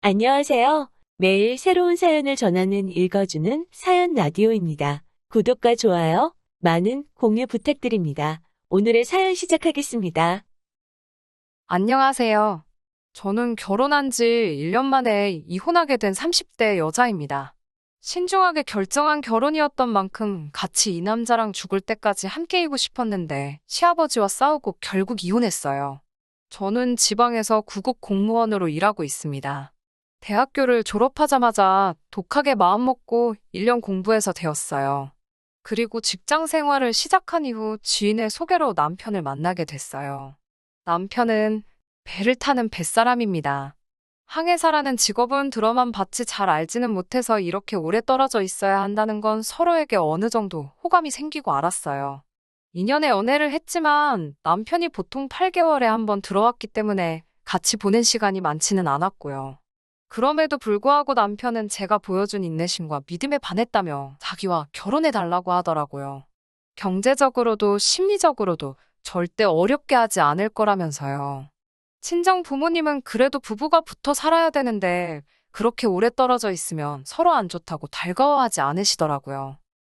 안녕하세요. 매일 새로운 사연을 전하는 읽어주는 사연 라디오입니다. 구독과 좋아요, 많은 공유 부탁드립니다. 오늘의 사연 시작하겠습니다. 안녕하세요. 저는 결혼한 지 1년 만에 이혼하게 된 30대 여자입니다. 신중하게 결정한 결혼이었던 만큼 같이 이 남자랑 죽을 때까지 함께이고 싶었는데 시아버지와 싸우고 결국 이혼했어요. 저는 지방에서 구급 공무원으로 일하고 있습니다. 대학교를 졸업하자마자 독하게 마음먹고 1년 공부해서 되었어요. 그리고 직장 생활을 시작한 이후 지인의 소개로 남편을 만나게 됐어요. 남편은 배를 타는 뱃사람입니다. 항해사라는 직업은 들어만 봤지 잘 알지는 못해서 이렇게 오래 떨어져 있어야 한다는 건 서로에게 어느 정도 호감이 생기고 알았어요. 2년의 연애를 했지만 남편이 보통 8개월에 한 번 들어왔기 때문에 같이 보낸 시간이 많지는 않았고요. 그럼에도 불구하고 남편은 제가 보여준 인내심과 믿음에 반했다며 자기와 결혼해달라고 하더라고요. 경제적으로도 심리적으로도 절대 어렵게 하지 않을 거라면서요. 친정 부모님은 그래도 부부가 붙어 살아야 되는데 그렇게 오래 떨어져 있으면 서로 안 좋다고 달가워하지 않으시더라고요.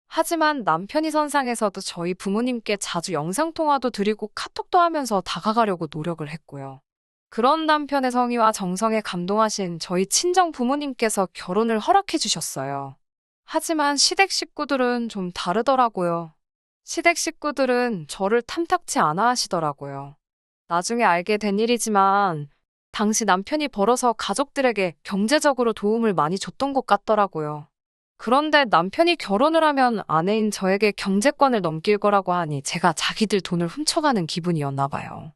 하지만 남편이 선상에서도 저희 부모님께 자주 영상통화도 드리고 카톡도 하면서 다가가려고 노력을 했고요. 그런 남편의 성의와 정성에 감동하신 저희 친정 부모님께서 결혼을 허락해 주셨어요. 하지만 시댁 식구들은 좀 다르더라고요. 시댁 식구들은 저를 탐탁치 않아 하시더라고요. 나중에 알게 된 일이지만 당시 남편이 벌어서 가족들에게 경제적으로 도움을 많이 줬던 것 같더라고요. 그런데 남편이 결혼을 하면 아내인 저에게 경제권을 넘길 거라고 하니 제가 자기들 돈을 훔쳐가는 기분이었나 봐요.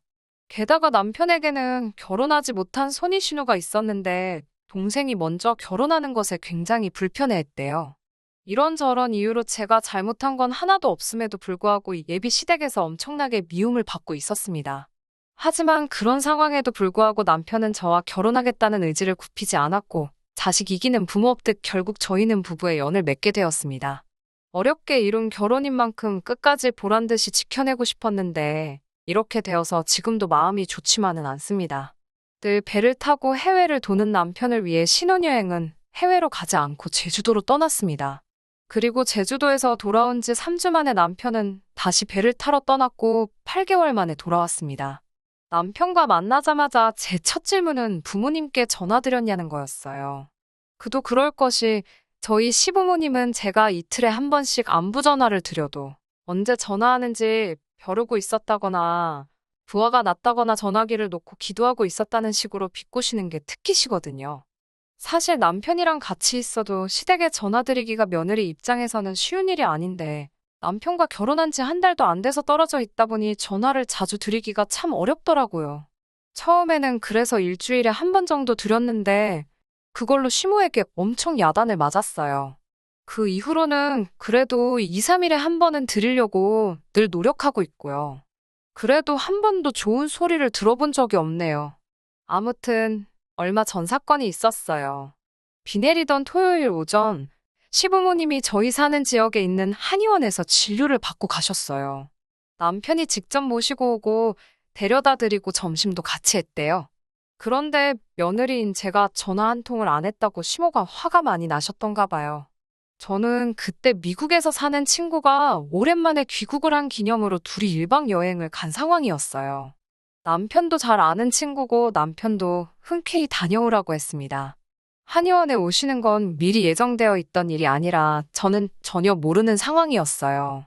게다가 남편에게는 결혼하지 못한 손위신우가 있었는데 동생이 먼저 결혼하는 것에 굉장히 불편해했대요. 이런저런 이유로 제가 잘못한 건 하나도 없음에도 불구하고 이 예비 시댁에서 엄청나게 미움을 받고 있었습니다. 하지만 그런 상황에도 불구하고 남편은 저와 결혼하겠다는 의지를 굽히지 않았고 자식 이기는 부모 없듯 결국 저희는 부부의 연을 맺게 되었습니다. 어렵게 이룬 결혼인 만큼 끝까지 보란 듯이 지켜내고 싶었는데 이렇게 되어서 지금도 마음이 좋지만은 않습니다. 늘 배를 타고 해외를 도는 남편을 위해 신혼여행은 해외로 가지 않고 제주도로 떠났습니다. 그리고 제주도에서 돌아온 지 3주 만에 남편은 다시 배를 타러 떠났고 8개월 만에 돌아왔습니다. 남편과 만나자마자 제 첫 질문은 부모님께 전화드렸냐는 거였어요. 그도 그럴 것이 저희 시부모님은 제가 이틀에 한 번씩 안부 전화를 드려도 언제 전화하는지 벼르고 있었다거나 부하가 났다거나 전화기를 놓고 기도하고 있었다는 식으로 비꼬시는 게 특기시거든요. 사실 남편이랑 같이 있어도 시댁에 전화드리기가 며느리 입장에서는 쉬운 일이 아닌데 남편과 결혼한 지 한 달도 안 돼서 떨어져 있다 보니 전화를 자주 드리기가 참 어렵더라고요. 처음에는 그래서 일주일에 한 번 정도 드렸는데 그걸로 시모에게 엄청 야단을 맞았어요. 그 이후로는 그래도 2, 3일에 한 번은 드리려고 늘 노력하고 있고요. 그래도 한 번도 좋은 소리를 들어본 적이 없네요. 아무튼 얼마 전 사건이 있었어요. 비 내리던 토요일 오전 시부모님이 저희 사는 지역에 있는 한의원에서 진료를 받고 가셨어요. 남편이 직접 모시고 오고 데려다 드리고 점심도 같이 했대요. 그런데 며느리인 제가 전화 한 통을 안 했다고 시모가 화가 많이 나셨던가 봐요. 저는 그때 미국에서 사는 친구가 오랜만에 귀국을 한 기념으로 둘이 1박 여행을 간 상황이었어요. 남편도 잘 아는 친구고 남편도 흔쾌히 다녀오라고 했습니다. 한의원에 오시는 건 미리 예정되어 있던 일이 아니라 저는 전혀 모르는 상황이었어요.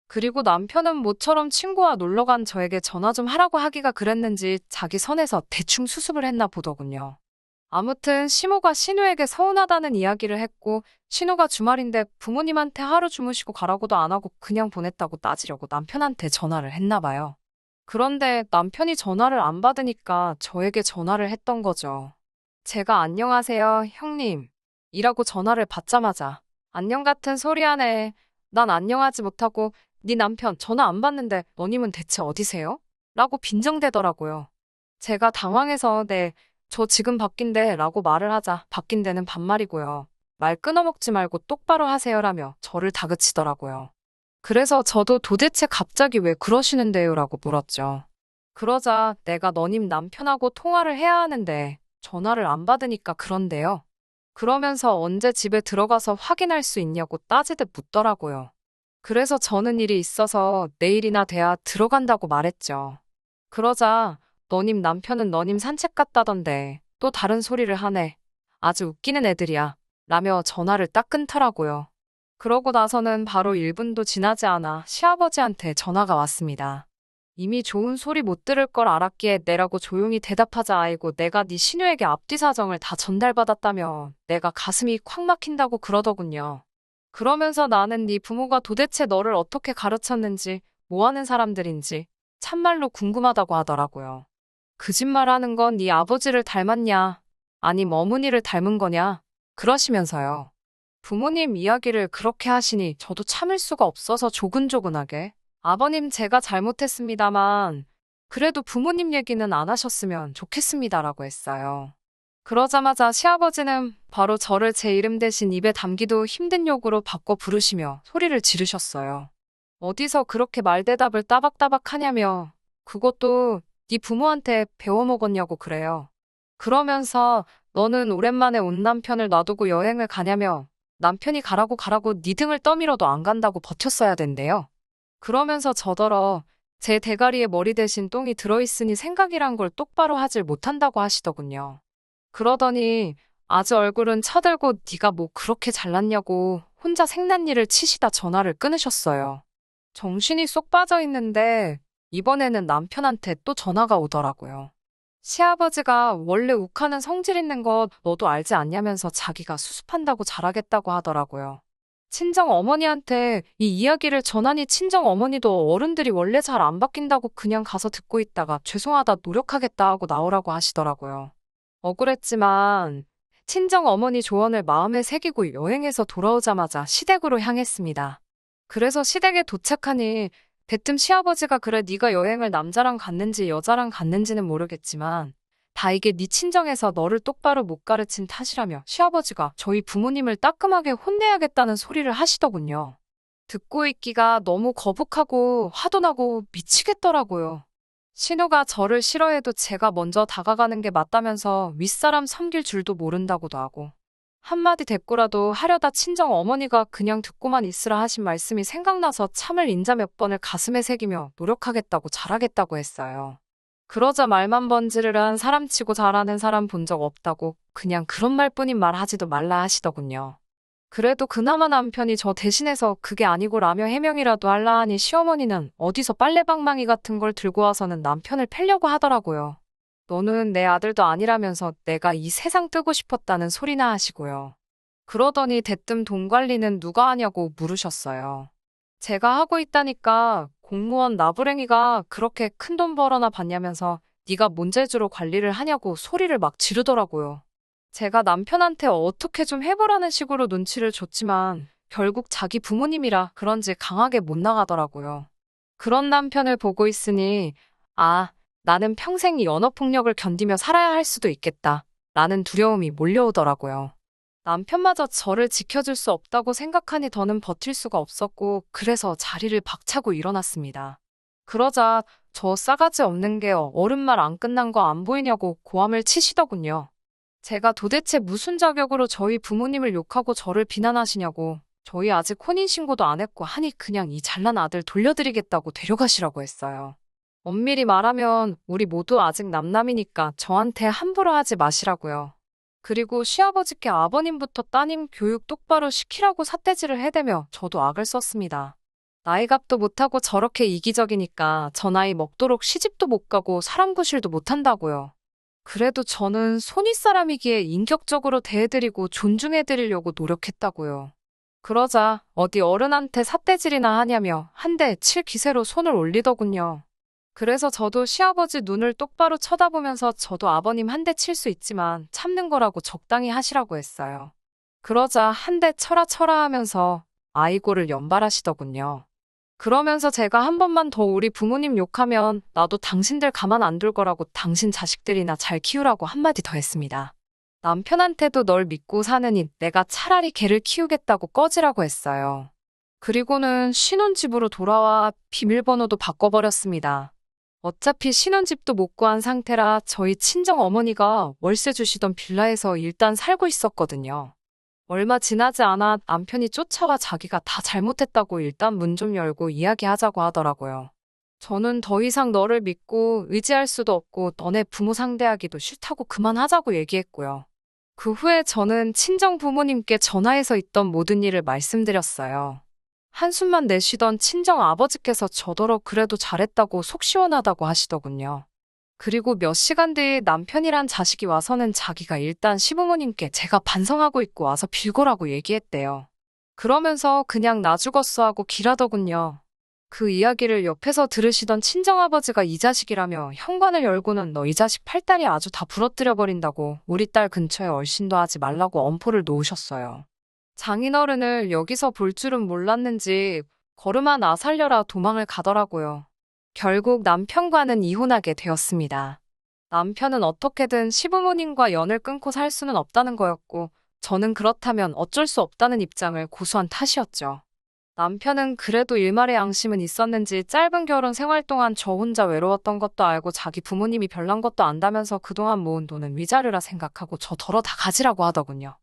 그리고 남편은 모처럼 친구와 놀러 간 저에게 전화 좀 하라고 하기가 그랬는지 자기 선에서 대충 수습을 했나 보더군요. 아무튼 시모가 신우에게 서운하다는 이야기를 했고 신우가 주말인데 부모님한테 하루 주무시고 가라고도 안 하고 그냥 보냈다고 따지려고 남편한테 전화를 했나 봐요. 그런데 남편이 전화를 안 받으니까 저에게 전화를 했던 거죠. 제가 안녕하세요, 형님. 이라고 전화를 받자마자 안녕 같은 소리 하네. 난 안녕하지 못하고 네 남편 전화 안 받는데 너님은 대체 어디세요? 라고 빈정대더라고요. 제가 당황해서 네, 저 지금 바뀐데 라고 말을 하자 바뀐 데는 반말이고요. 말 끊어먹지 말고 똑바로 하세요라며 저를 다그치더라고요. 그래서 저도 도대체 갑자기 왜 그러시는데요? 라고 물었죠. 그러자 내가 너님 남편하고 통화를 해야 하는데 전화를 안 받으니까 그런데요. 그러면서 언제 집에 들어가서 확인할 수 있냐고 따지듯 묻더라고요. 그래서 저는 일이 있어서 내일이나 돼야 들어간다고 말했죠. 그러자 너님 남편은 너님 산책 갔다던데 또 다른 소리를 하네. 아주 웃기는 애들이야. 라며 전화를 딱 끊더라고요. 그러고 나서는 바로 1분도 지나지 않아 시아버지한테 전화가 왔습니다. 이미 좋은 소리 못 들을 걸 알았기에 내라고 조용히 대답하자. 아이고 내가 네 시누에게 앞뒤 사정을 다 전달받았다며 내가 가슴이 콱 막힌다고 그러더군요. 그러면서 나는 네 부모가 도대체 너를 어떻게 가르쳤는지 뭐 하는 사람들인지 참말로 궁금하다고 하더라고요. 거짓말하는 건 네 아버지를 닮았냐? 아님 어머니를 닮은 거냐? 그러시면서요. 부모님 이야기를 그렇게 하시니 저도 참을 수가 없어서 조근조근하게 아버님 제가 잘못했습니다만 그래도 부모님 얘기는 안 하셨으면 좋겠습니다라고 했어요. 그러자마자 시아버지는 바로 저를 제 이름 대신 입에 담기도 힘든 욕으로 바꿔 부르시며 소리를 지르셨어요. 어디서 그렇게 말대답을 따박따박 하냐며 그것도 네 부모한테 배워먹었냐고 그래요. 그러면서 너는 오랜만에 온 남편을 놔두고 여행을 가냐며 남편이 가라고 네 등을 떠밀어도 안 간다고 버텼어야 된대요. 그러면서 저더러 제 대가리에 머리 대신 똥이 들어있으니 생각이란 걸 똑바로 하질 못한다고 하시더군요. 그러더니 아주 얼굴은 쳐들고 네가 뭐 그렇게 잘났냐고 혼자 생난일을 치시다 전화를 끊으셨어요. 정신이 쏙 빠져 있는데 이번에는 남편한테 또 전화가 오더라고요. 시아버지가 원래 욱하는 성질 있는 거 너도 알지 않냐면서 자기가 수습한다고 잘하겠다고 하더라고요. 친정 어머니한테 이 이야기를 전하니 친정 어머니도 어른들이 원래 잘 안 바뀐다고 그냥 가서 듣고 있다가 죄송하다 노력하겠다 하고 나오라고 하시더라고요. 억울했지만 친정 어머니 조언을 마음에 새기고 여행에서 돌아오자마자 시댁으로 향했습니다. 그래서 시댁에 도착하니 대뜸 시아버지가 그래 네가 여행을 남자랑 갔는지 여자랑 갔는지는 모르겠지만 다 이게 네 친정에서 너를 똑바로 못 가르친 탓이라며 시아버지가 저희 부모님을 따끔하게 혼내야겠다는 소리를 하시더군요. 듣고 있기가 너무 거북하고 화도 나고 미치겠더라고요. 신우가 저를 싫어해도 제가 먼저 다가가는 게 맞다면서 윗사람 섬길 줄도 모른다고도 하고 한마디 대꾸라도 하려다 친정 어머니가 그냥 듣고만 있으라 하신 말씀이 생각나서 참을 인자 몇 번을 가슴에 새기며 노력하겠다고 잘하겠다고 했어요. 그러자 말만 번지르르한 사람치고 잘하는 사람 본 적 없다고 그냥 그런 말뿐인 말 하지도 말라 하시더군요. 그래도 그나마 남편이 저 대신해서 그게 아니고 라며 해명이라도 할라 하니 시어머니는 어디서 빨래방망이 같은 걸 들고 와서는 남편을 패려고 하더라고요. 너는 내 아들도 아니라면서 내가 이 세상 뜨고 싶었다는 소리나 하시고요. 그러더니 대뜸 돈 관리는 누가 하냐고 물으셨어요. 제가 하고 있다니까 공무원 나부랭이가 그렇게 큰 돈 벌어나 받냐면서 네가 뭔 재주로 관리를 하냐고 소리를 막 지르더라고요. 제가 남편한테 어떻게 좀 해보라는 식으로 눈치를 줬지만 결국 자기 부모님이라 그런지 강하게 못 나가더라고요. 그런 남편을 보고 있으니 아, 나는 평생 이 언어폭력을 견디며 살아야 할 수도 있겠다 라는 두려움이 몰려오더라고요. 남편마저 저를 지켜줄 수 없다고 생각하니 더는 버틸 수가 없었고 그래서 자리를 박차고 일어났습니다. 그러자 저 싸가지 없는 게 어른 말 안 끝난 거 안 보이냐고 고함을 치시더군요. 제가 도대체 무슨 자격으로 저희 부모님을 욕하고 저를 비난하시냐고 저희 아직 혼인신고도 안 했고 하니 그냥 이 잘난 아들 돌려드리겠다고 데려가시라고 했어요. 엄밀히 말하면 우리 모두 아직 남남이니까 저한테 함부로 하지 마시라고요. 그리고 시아버지께 아버님부터 따님 교육 똑바로 시키라고 삿대질을 해대며 저도 악을 썼습니다. 나이값도 못하고 저렇게 이기적이니까 저 나이 먹도록 시집도 못 가고 사람 구실도 못한다고요. 그래도 저는 손윗사람이기에 인격적으로 대해드리고 존중해드리려고 노력했다고요. 그러자 어디 어른한테 삿대질이나 하냐며 한 대 칠 기세로 손을 올리더군요. 그래서 저도 시아버지 눈을 똑바로 쳐다보면서 저도 아버님 한 대 칠 수 있지만 참는 거라고 적당히 하시라고 했어요. 그러자 한 대 쳐라 하면서 아이고를 연발하시더군요. 그러면서 제가 한 번만 더 우리 부모님 욕하면 나도 당신들 가만 안 둘 거라고 당신 자식들이나 잘 키우라고 한마디 더 했습니다. 남편한테도 널 믿고 사느니 내가 차라리 걔를 키우겠다고 꺼지라고 했어요. 그리고는 신혼집으로 돌아와 비밀번호도 바꿔버렸습니다. 어차피 신혼집도 못 구한 상태라 저희 친정 어머니가 월세 주시던 빌라에서 일단 살고 있었거든요. 얼마 지나지 않아 남편이 쫓아와 자기가 다 잘못했다고 일단 문 좀 열고 이야기하자고 하더라고요. 저는 더 이상 너를 믿고 의지할 수도 없고 너네 부모 상대하기도 싫다고 그만하자고 얘기했고요. 그 후에 저는 친정 부모님께 전화해서 있던 모든 일을 말씀드렸어요. 한숨만 내쉬던 친정 아버지께서 저더러 그래도 잘했다고 속 시원하다고 하시더군요. 그리고 몇 시간 뒤에 남편이란 자식이 와서는 자기가 일단 시부모님께 제가 반성하고 있고 와서 빌거라고 얘기했대요. 그러면서 그냥 나 죽었어 하고 길하더군요. 그 이야기를 옆에서 들으시던 친정아버지가 이 자식이라며 현관을 열고는 너 이 자식 팔다리 아주 다 부러뜨려 버린다고 우리 딸 근처에 얼씬도 하지 말라고 엄포를 놓으셨어요. 장인어른을 여기서 볼 줄은 몰랐는지 걸음아 나 살려라 도망을 가더라고요. 결국 남편과는 이혼하게 되었습니다. 남편은 어떻게든 시부모님과 연을 끊고 살 수는 없다는 거였고 저는 그렇다면 어쩔 수 없다는 입장을 고수한 탓이었죠. 남편은 그래도 일말의 양심은 있었는지 짧은 결혼 생활 동안 저 혼자 외로웠던 것도 알고 자기 부모님이 별난 것도 안다면서 그동안 모은 돈은 위자료라 생각하고 저 덜어 다 가지라고 하더군요.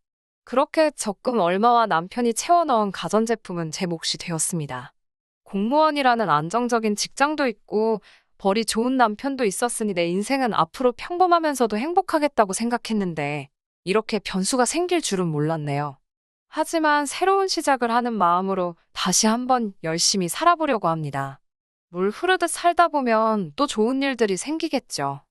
그렇게 적금 얼마와 남편이 채워넣은 가전제품은 제 몫이 되었습니다. 공무원이라는 안정적인 직장도 있고 벌이 좋은 남편도 있었으니 내 인생은 앞으로 평범하면서도 행복하겠다고 생각했는데 이렇게 변수가 생길 줄은 몰랐네요. 하지만 새로운 시작을 하는 마음으로 다시 한번 열심히 살아보려고 합니다. 물 흐르듯 살다 보면 또 좋은 일들이 생기겠죠.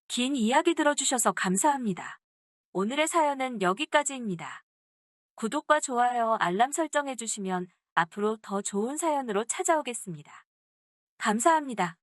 긴 이야기 들어주셔서 감사합니다. 오늘의 사연은 여기까지입니다. 구독과 좋아요, 알람 설정해주시면 앞으로 더 좋은 사연으로 찾아오겠습니다. 감사합니다.